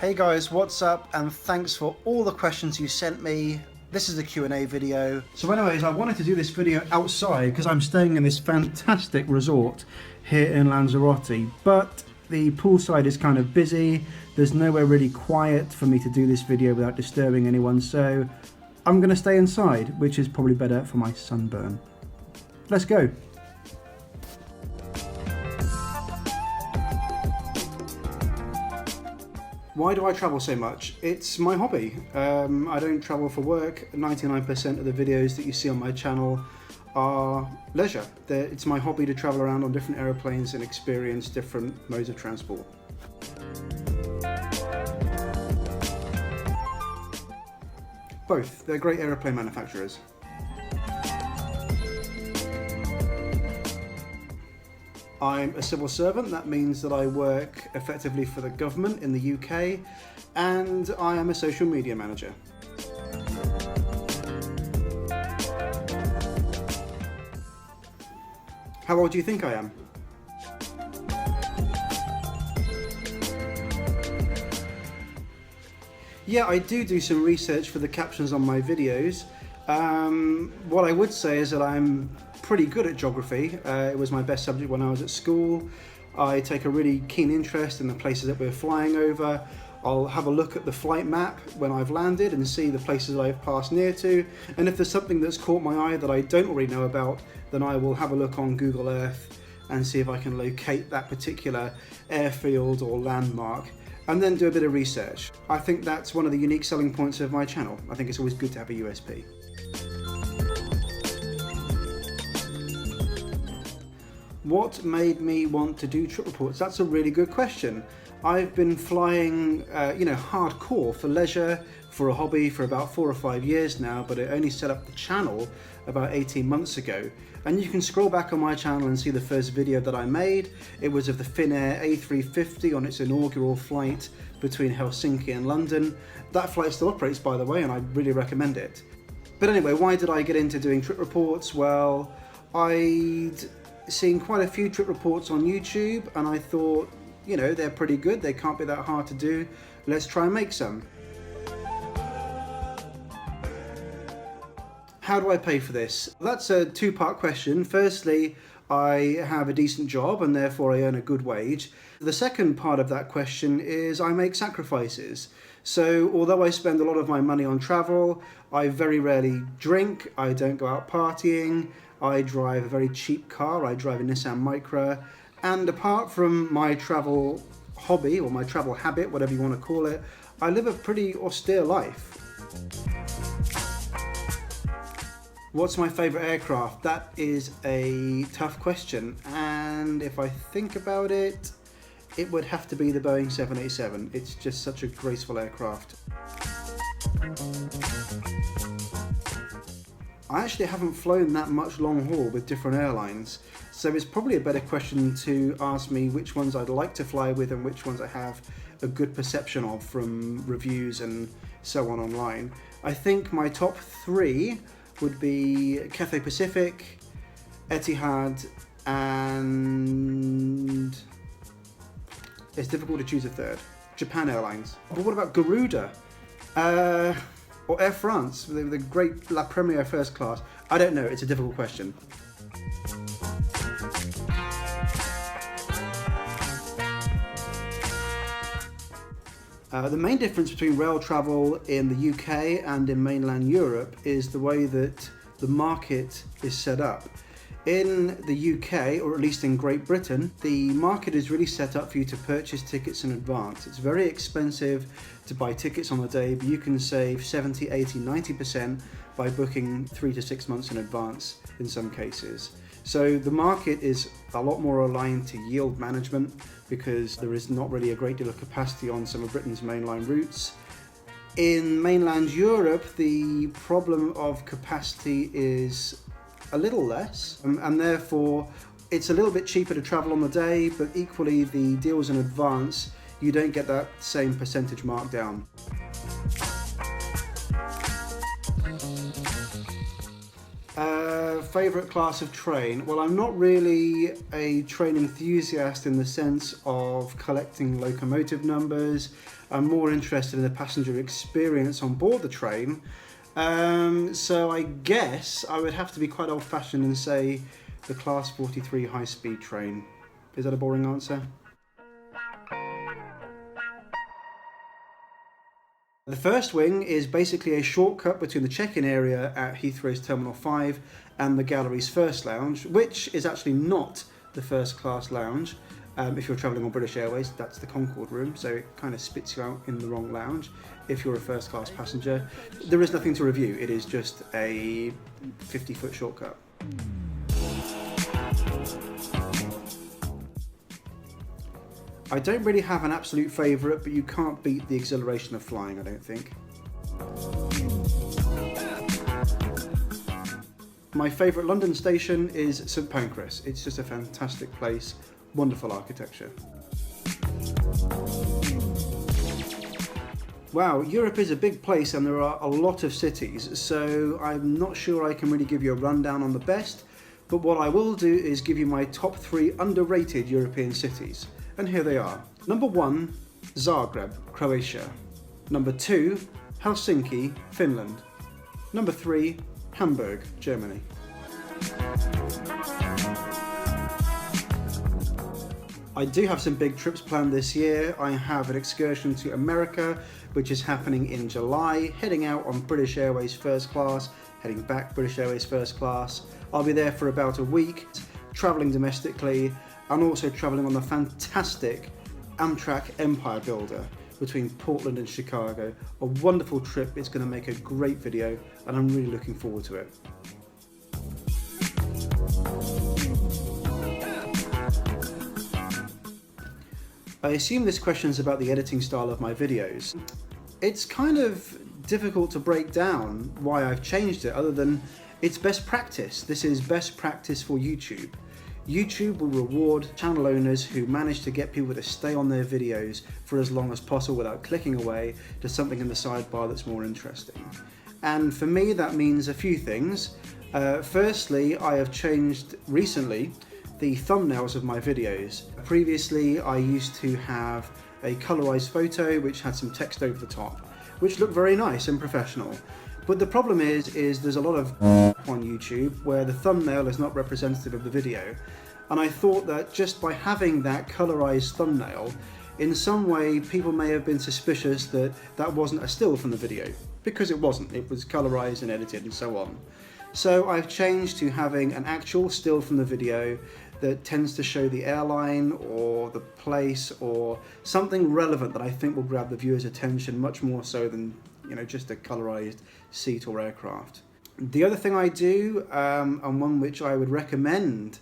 Hey guys, what's up? And thanks for all the questions you sent me. This is a Q&A video. So anyways, I wanted to do this video outside because I'm staying in this fantastic resort here in Lanzarote, but the poolside is kind of busy. There's nowhere really quiet for me to do this video without disturbing anyone, so I'm gonna stay inside, which is probably better for my sunburn. Let's go. Why do I travel so much? It's my hobby. I don't travel for work. 99% of the videos that you see on my channel are leisure. It's my hobby to travel around on different aeroplanes and experience different modes of transport. Both. They're great aeroplane manufacturers. I'm a civil servant. That means that I work effectively for the government in the UK, and I am a social media manager. How old do you think I am? Yeah, I do some research for the captions on my videos. What I would say is that I'm pretty good at geography. It was my best subject when I was at school. I take a really keen interest in the places that we're flying over. I'll have a look at the flight map when I've landed and see the places I've passed near to. And if there's something that's caught my eye that I don't already know about, then I will have a look on Google Earth and see if I can locate that particular airfield or landmark, and then do a bit of research. I think that's one of the unique selling points of my channel. I think it's always good to have a USP. What made me want to do trip reports? That's a really good question. I've been flying, hardcore for leisure, for a hobby for about 4 or 5 years now, but I only set up the channel about 18 months ago. And you can scroll back on my channel and see the first video that I made. It was of the Finnair A350 on its inaugural flight between Helsinki and London. That flight still operates, by the way, and I really recommend it. But anyway, why did I get into doing trip reports? Well, I'd seen quite a few trip reports on YouTube, and I thought, you know, they're pretty good, they can't be that hard to do, let's try and make some. How do I pay for this? That's a two-part question. Firstly, I have a decent job and therefore I earn a good wage. The second part of that question is I make sacrifices. So although I spend a lot of my money on travel, I very rarely drink, I don't go out partying, I drive a very cheap car, I drive a Nissan Micra, and apart from my travel hobby, or my travel habit, whatever you want to call it, I live a pretty austere life. What's my favourite aircraft? That is a tough question, and if I think about it, it would have to be the Boeing 787. It's just such a graceful aircraft. I actually haven't flown that much long haul with different airlines, so it's probably a better question to ask me which ones I'd like to fly with and which ones I have a good perception of from reviews and so on online. I think my top 3 would be Cathay Pacific, Etihad, and it's difficult to choose a third. Japan Airlines. But what about Garuda? Or Air France, the great La Première first class? I don't know, it's a difficult question. The main difference between rail travel in the UK and in mainland Europe is the way that the market is set up. In the UK, or at least in Great Britain, the market is really set up for you to purchase tickets in advance. It's very expensive to buy tickets on the day, but you can save 70, 80, 90% by booking 3 to 6 months in advance in some cases. So the market is a lot more aligned to yield management because there is not really a great deal of capacity on some of Britain's mainline routes. In mainland Europe, the problem of capacity is a little less, and therefore it's a little bit cheaper to travel on the day, but equally the deals in advance, you don't get that same percentage markdown. favourite class of train? Well, I'm not really a train enthusiast in the sense of collecting locomotive numbers. I'm more interested in the passenger experience on board the train. So I guess I would have to be quite old-fashioned and say the Class 43 high-speed train. Is that a boring answer? The first wing is basically a shortcut between the check-in area at Heathrow's Terminal 5 and the gallery's first lounge, which is actually not the first class lounge. If you're travelling on British Airways, that's the Concorde room, so it kind of spits you out in the wrong lounge if you're a first class passenger. There is nothing to review, it is just a 50-foot shortcut. I don't really have an absolute favourite, but you can't beat the exhilaration of flying, I don't think. My favourite London station is St Pancras. It's just a fantastic place, wonderful architecture. Wow, Europe is a big place and there are a lot of cities, so I'm not sure I can really give you a rundown on the best, but what I will do is give you my top 3 underrated European cities. And here they are. Number 1, Zagreb, Croatia. Number 2, Helsinki, Finland. Number 3, Hamburg, Germany. I do have some big trips planned this year. I have an excursion to America, which is happening in July, heading out on British Airways first class, heading back British Airways first class. I'll be there for about a week, travelling domestically, and also travelling on the fantastic Amtrak Empire Builder between Portland and Chicago. A wonderful trip, it's going to make a great video and I'm really looking forward to it. I assume this question is about the editing style of my videos. It's kind of difficult to break down why I've changed it, other than it's best practice. This is best practice for YouTube. YouTube will reward channel owners who manage to get people to stay on their videos for as long as possible without clicking away to something in the sidebar that's more interesting. And for me, that means a few things. Firstly, I have changed recently the thumbnails of my videos. Previously, I used to have a colorized photo which had some text over the top, which looked very nice and professional. But the problem is there's a lot of on YouTube where the thumbnail is not representative of the video. And I thought that just by having that colorized thumbnail, in some way people may have been suspicious that that wasn't a still from the video, because it wasn't. It was colorized and edited and so on. So I've changed to having an actual still from the video that tends to show the airline or the place or something relevant that I think will grab the viewer's attention much more so than, you know, just a colorized seat or aircraft. The other thing I do, and one which I would recommend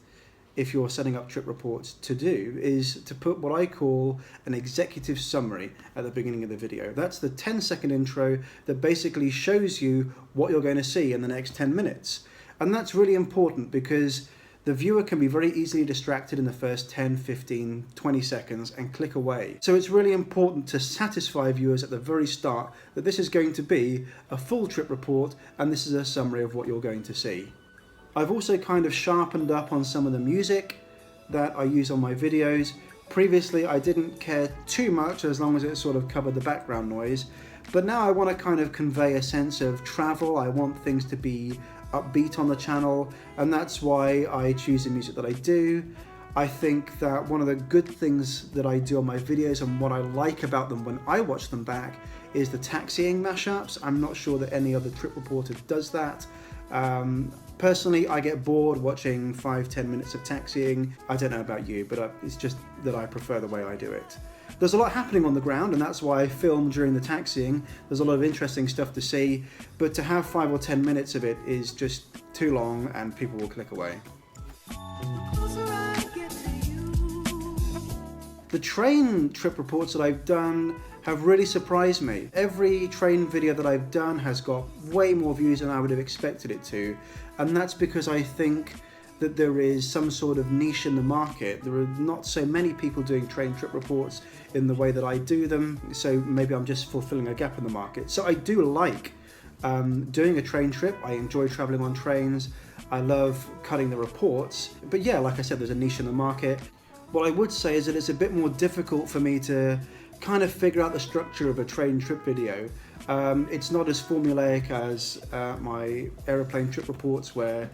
if you're setting up trip reports to do, is to put what I call an executive summary at the beginning of the video. That's the 10-second intro that basically shows you what you're going to see in the next 10 minutes. And that's really important because the viewer can be very easily distracted in the first 10, 15, 20 seconds and click away. So it's really important to satisfy viewers at the very start that this is going to be a full trip report and this is a summary of what you're going to see. I've also kind of sharpened up on some of the music that I use on my videos. Previously I didn't care too much as long as it sort of covered the background noise, but now I want to kind of convey a sense of travel. I want things to be upbeat on the channel, and that's why I choose the music that I do. I think that one of the good things that I do on my videos and what I like about them when I watch them back is the taxiing mashups. I'm not sure that any other trip reporter does that. Personally, I get bored watching 5-10 minutes of taxiing. I don't know about you, but it's just that I prefer the way I do it. There's a lot happening on the ground, and that's why I film during the taxiing. There's a lot of interesting stuff to see, but to have 5 or 10 minutes of it is just too long and people will click away. The train trip reports that I've done have really surprised me. Every train video that I've done has got way more views than I would have expected it to, and that's because I think that there is some sort of niche in the market. There are not so many people doing train trip reports in the way that I do them, so maybe I'm just fulfilling a gap in the market. So I do like Doing a train trip, I enjoy traveling on trains. I love cutting the reports. But yeah, like I said, there's a niche in the market. What I would say is that it's a bit more difficult for me to kind of figure out the structure of a train trip video. It's not as formulaic as my aeroplane trip reports, where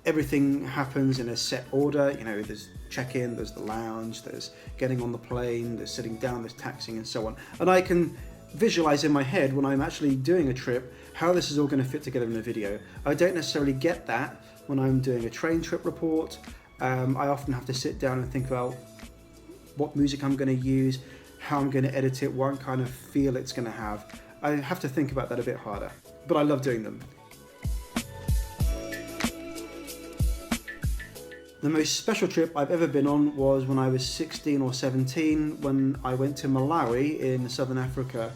everything happens in a set order. You know, there's check-in, there's the lounge, there's getting on the plane, there's sitting down, there's taxiing and so on. And I can visualize in my head when I'm actually doing a trip how this is all going to fit together in a video. I don't necessarily get that when I'm doing a train trip report. I often have to sit down and think about what music I'm going to use, how I'm going to edit it, what kind of feel it's going to have. I have to think about that a bit harder, but I love doing them. The most special trip I've ever been on was when I was 16 or 17, when I went to Malawi in Southern Africa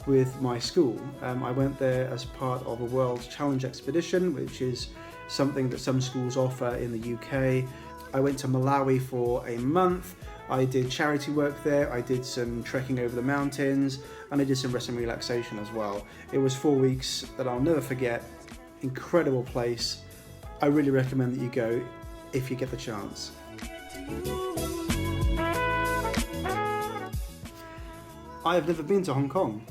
with my school. I went there as part of a World Challenge expedition, which is something that some schools offer in the UK. I went to Malawi for a month. I did charity work there, I did some trekking over the mountains, and I did some rest and relaxation as well. It was 4 weeks that I'll never forget. Incredible place. I really recommend that you go if you get the chance. I have never been to Hong Kong.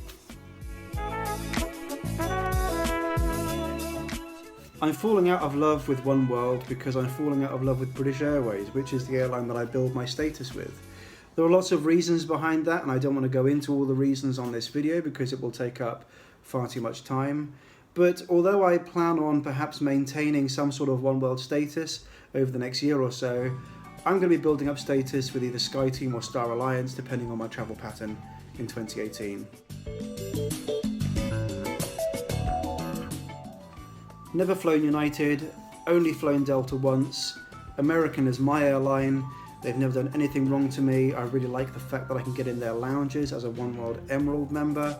I'm falling out of love with One World because I'm falling out of love with British Airways, which is the airline that I build my status with. There are lots of reasons behind that, and I don't want to go into all the reasons on this video because it will take up far too much time. But although I plan on perhaps maintaining some sort of One World status over the next year or so, I'm going to be building up status with either SkyTeam or Star Alliance, depending on my travel pattern in 2018. Never flown United, only flown Delta once. American is my airline. They've never done anything wrong to me. I really like the fact that I can get in their lounges as a One World Emerald member.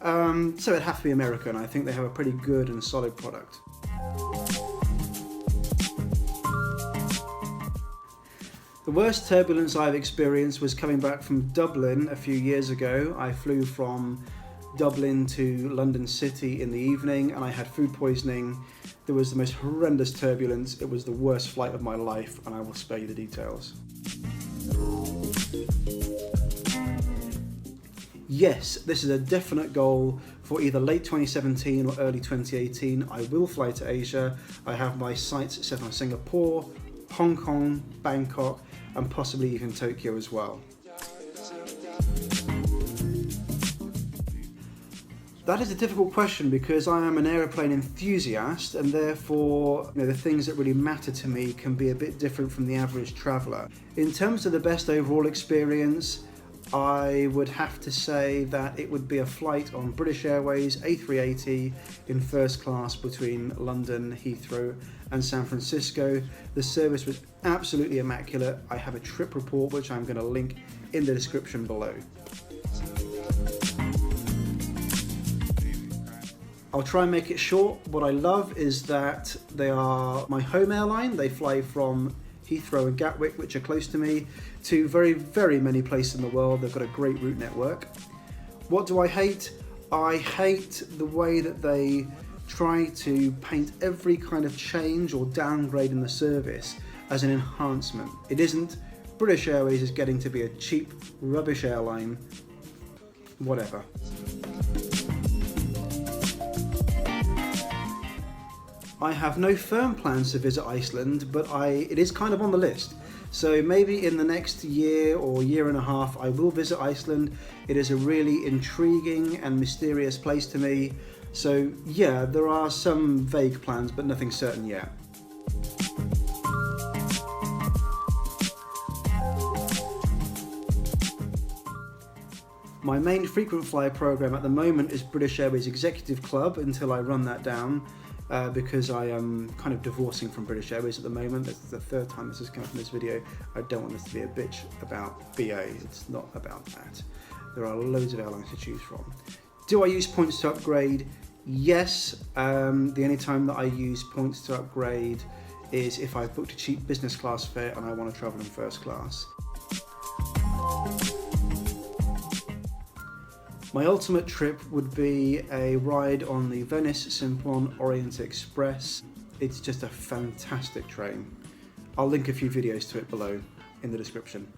So it'd have to be American. I think they have a pretty good and solid product. The worst turbulence I've experienced was coming back from Dublin a few years ago. I flew from Dublin to London City in the evening and I had food poisoning. There was the most horrendous turbulence. It was the worst flight of my life, and I will spare you the details. Yes, this is a definite goal for either late 2017 or early 2018. I will fly to Asia. I have my sights set on Singapore, Hong Kong, Bangkok, and possibly even Tokyo as well. That is a difficult question because I am an aeroplane enthusiast, and therefore the things that really matter to me can be a bit different from the average traveller. In terms of the best overall experience, I would have to say that it would be a flight on British Airways A380 in first class between London, Heathrow and San Francisco. The service was absolutely immaculate. I have a trip report which I'm going to link in the description below. I'll try and make it short. What I love is that they are my home airline. They fly from Heathrow and Gatwick, which are close to me, to very, very many places in the world. They've got a great route network. What do I hate? I hate the way that they try to paint every kind of change or downgrade in the service as an enhancement. It isn't. British Airways is getting to be a cheap, rubbish airline. Whatever. I have no firm plans to visit Iceland, but it is kind of on the list. So maybe in the next year or year and a half, I will visit Iceland. It is a really intriguing and mysterious place to me. So yeah, there are some vague plans, but nothing certain yet. My main frequent flyer program at the moment is British Airways Executive Club until I run that down. Because I am kind of divorcing from British Airways at the moment. That's the third time this has come up in this video. I don't want this to be a bitch about BA. It's not about that. There are loads of airlines to choose from. Do I use points to upgrade? Yes. The only time that I use points to upgrade is if I've booked a cheap business class fare and I want to travel in first class. My ultimate trip would be a ride on the Venice-Simplon Orient Express. It's just a fantastic train. I'll link a few videos to it below in the description.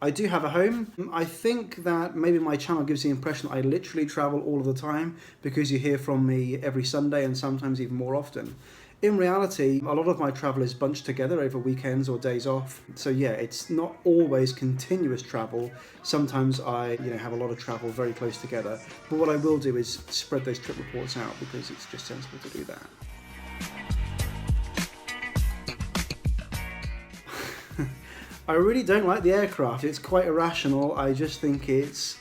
I do have a home. I think that maybe my channel gives the impression that I literally travel all of the time because you hear from me every Sunday and sometimes even more often. In reality, a lot of my travel is bunched together over weekends or days off. So yeah, it's not always continuous travel. Sometimes I have a lot of travel very close together. But what I will do is spread those trip reports out because it's just sensible to do that. I really don't like the aircraft. It's quite irrational. I just think it's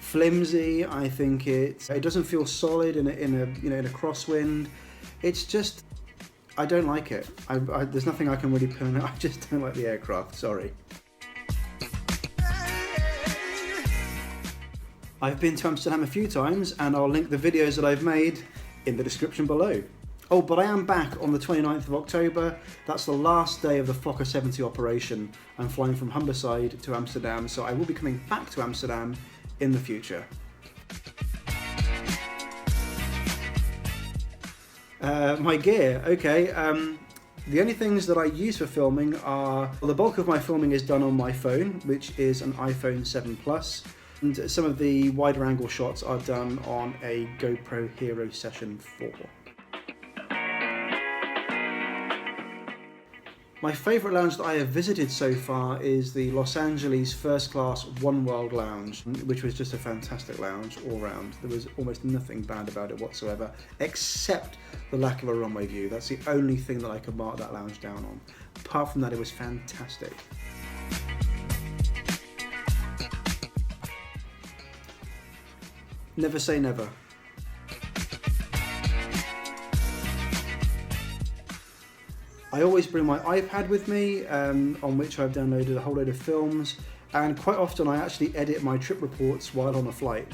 flimsy. I think it doesn't feel solid in a crosswind. It's just, I don't like it. There's nothing I can really put on it. I just don't like the aircraft. Sorry. I've been to Amsterdam a few times, and I'll link the videos that I've made in the description below. Oh, but I am back on the 29th of October. That's the last day of the Fokker 70 operation. I'm flying from Humberside to Amsterdam, so I will be coming back to Amsterdam in the future. My gear, okay. The only things that I use for filming are, well, the bulk of my filming is done on my phone, which is an iPhone 7 Plus. And some of the wider angle shots are done on a GoPro Hero Session 4. My favourite lounge that I have visited so far is the Los Angeles First Class One World Lounge, which was just a fantastic lounge all round. There was almost nothing bad about it whatsoever, except the lack of a runway view. That's the only thing that I could mark that lounge down on. Apart from that, it was fantastic. Never say never. I always bring my iPad with me, on which I've downloaded a whole load of films, and quite often I actually edit my trip reports while on a flight.